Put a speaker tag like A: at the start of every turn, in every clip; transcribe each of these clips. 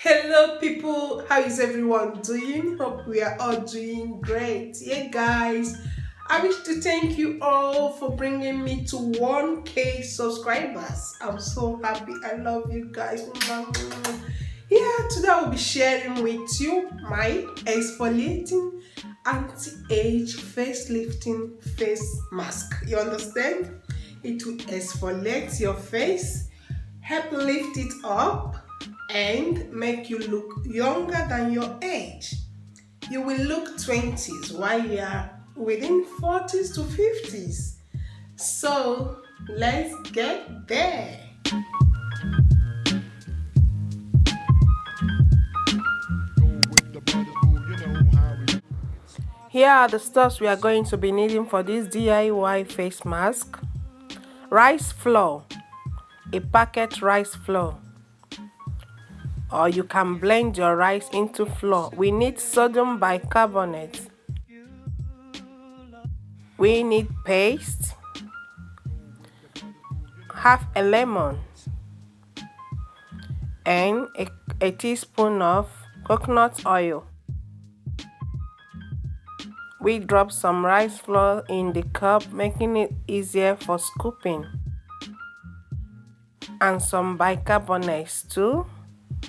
A: Hello, people. How is everyone doing? Hope we are all doing great. Yeah, guys. I wish to thank you all for bringing me to 1K subscribers. I'm so happy. I love you guys. Yeah, today I'll be sharing with you my exfoliating anti-age facelifting face mask. You understand? It will exfoliate your face, help lift it up, and make you look younger than your age. You will look 20s while you are within 40s to 50s. So let's get there. Here are the stuffs we are going to be needing for this DIY face mask. Rice flour, a packet rice flour, or you can blend your rice into flour. We need sodium bicarbonate. We need paste, half a lemon, and a teaspoon of coconut oil. We drop some rice flour in the cup, making it easier for scooping. And some bicarbonate too.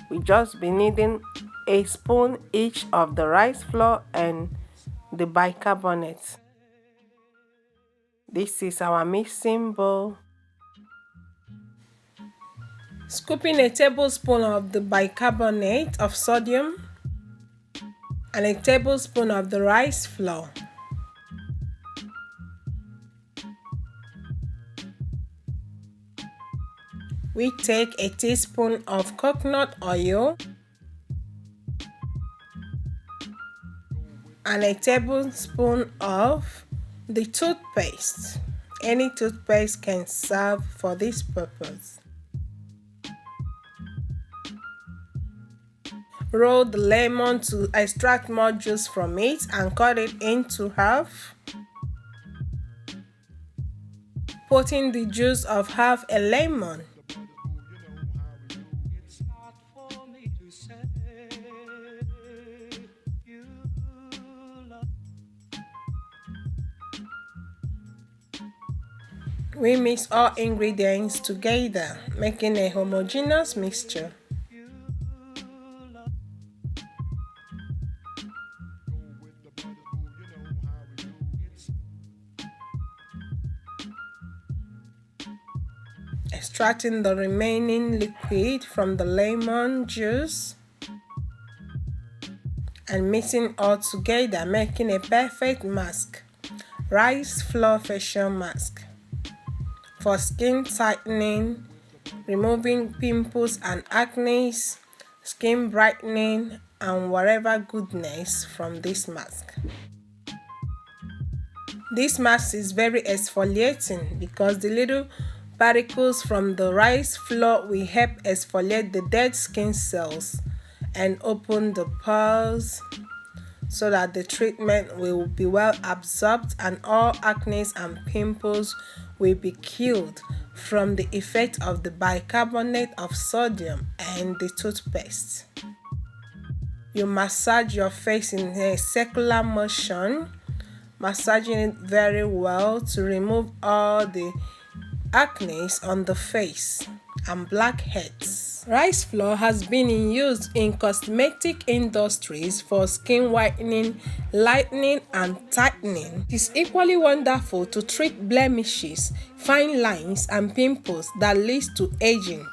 A: We just be needing a spoon each of the rice flour and the bicarbonate. This is our mixing bowl. Scooping a tablespoon of the bicarbonate of sodium and a tablespoon of the rice flour. We take a teaspoon of coconut oil and a tablespoon of the toothpaste. Any toothpaste can serve for this purpose. Roll the lemon to extract more juice from it and cut it into half. Put in the juice of half a lemon. We mix all ingredients together, making a homogeneous mixture. Extracting the remaining liquid from the lemon juice and mixing all together, making a perfect mask. Rice flour facial mask for skin tightening, removing pimples and acne, skin brightening, and whatever goodness from this mask. This mask is very exfoliating because the little particles from the rice flour will help exfoliate the dead skin cells and open the pores so that the treatment will be well absorbed and all acne and pimples will be killed from the effect of the bicarbonate of sodium and the toothpaste. You massage your face in a circular motion, massaging it very well to remove all the acne on the face and blackheads. Rice flour has been in use in cosmetic industries for skin whitening, lightening, and tightening. It is equally wonderful to treat blemishes, fine lines, and pimples that lead to aging.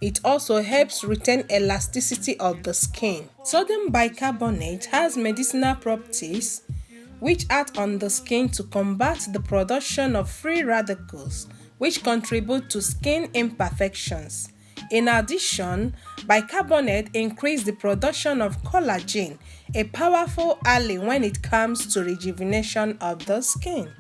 A: It also helps retain elasticity of the skin. Sodium bicarbonate has medicinal properties which act on the skin to combat the production of free radicals, which contribute to skin imperfections. In addition, bicarbonate increases the production of collagen, a powerful ally when it comes to rejuvenation of the skin.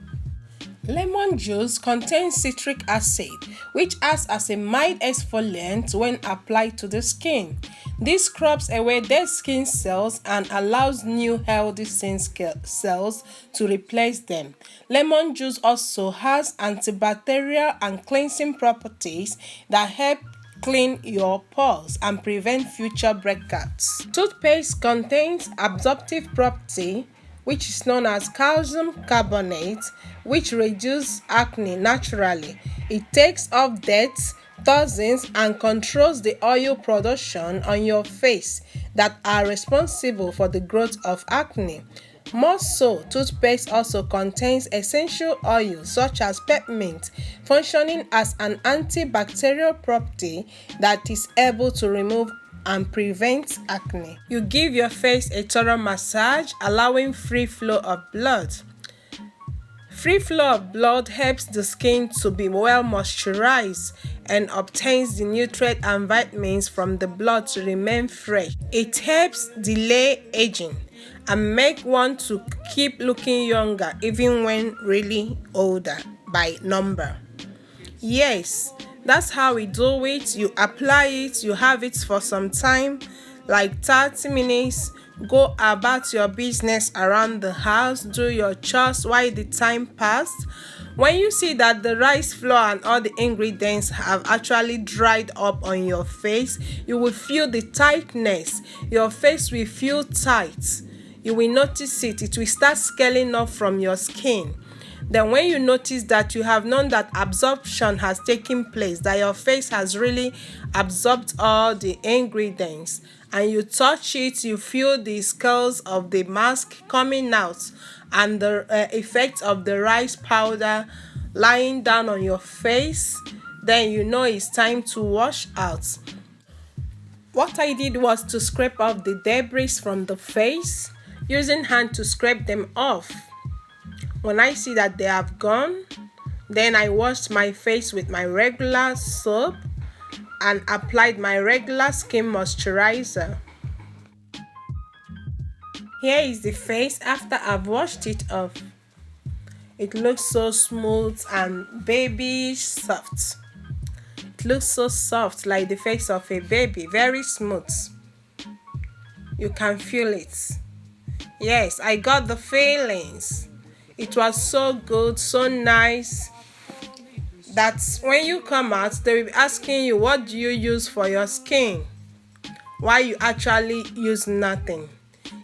A: Lemon juice contains citric acid, which acts as a mild exfoliant when applied to the skin. This scrubs away dead skin cells and allows new healthy skin cells to replace them. Lemon juice also has antibacterial and cleansing properties that help clean your pores and prevent future breakouts. Toothpaste contains absorptive property, which is known as calcium carbonate, which reduces acne naturally. It takes off dirt, toxins, and controls the oil production on your face that are responsible for the growth of acne. More so, toothpaste also contains essential oils such as peppermint, functioning as an antibacterial property that is able to remove and prevent acne. You give your face a thorough massage, allowing free flow of blood. Free flow of blood helps the skin to be well moisturized and obtains the nutrients and vitamins from the blood to remain fresh. It helps delay aging and make one to keep looking younger even when really older by number. Yes, that's how we do it. You apply it, you have it for some time, like 30 minutes. Go about your business around the house, do your chores while the time passed. When you see that the rice flour and all the ingredients have actually dried up on your face, you will feel the tightness. Your face will feel tight. You will notice it. It will start scaling off from your skin. Then when you notice that, you have known that absorption has taken place, that your face has really absorbed all the ingredients, and you touch it, you feel the scales of the mask coming out and the effect of the rice powder lying down on your face, then you know it's time to wash out. What I did was to scrape off the debris from the face, using hand to scrape them off. When I see that they have gone, then I washed my face with my regular soap and applied my regular skin moisturizer. Here is the face after I've washed it off. It looks so smooth and babyish soft. It looks so soft, like the face of a baby, very smooth. You can feel it. Yes, I got the feelings. It was so good, so nice, that when you come out, they will be asking you, what do you use for your skin? Why you actually use nothing.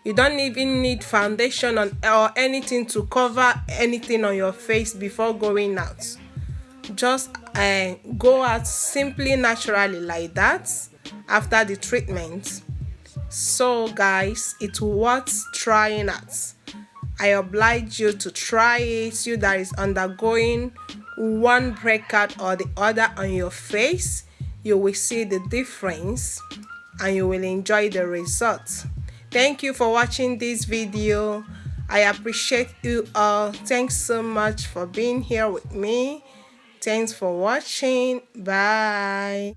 A: You don't even need foundation or anything to cover anything on your face before going out. Just go out simply naturally like that after the treatment. So guys, it's worth trying out. I oblige you to try it. You that is undergoing one breakout or the other on your face, you will see the difference and you will enjoy the result. Thank you for watching this video. I appreciate you all. Thanks so much for being here with me. Thanks for watching. Bye.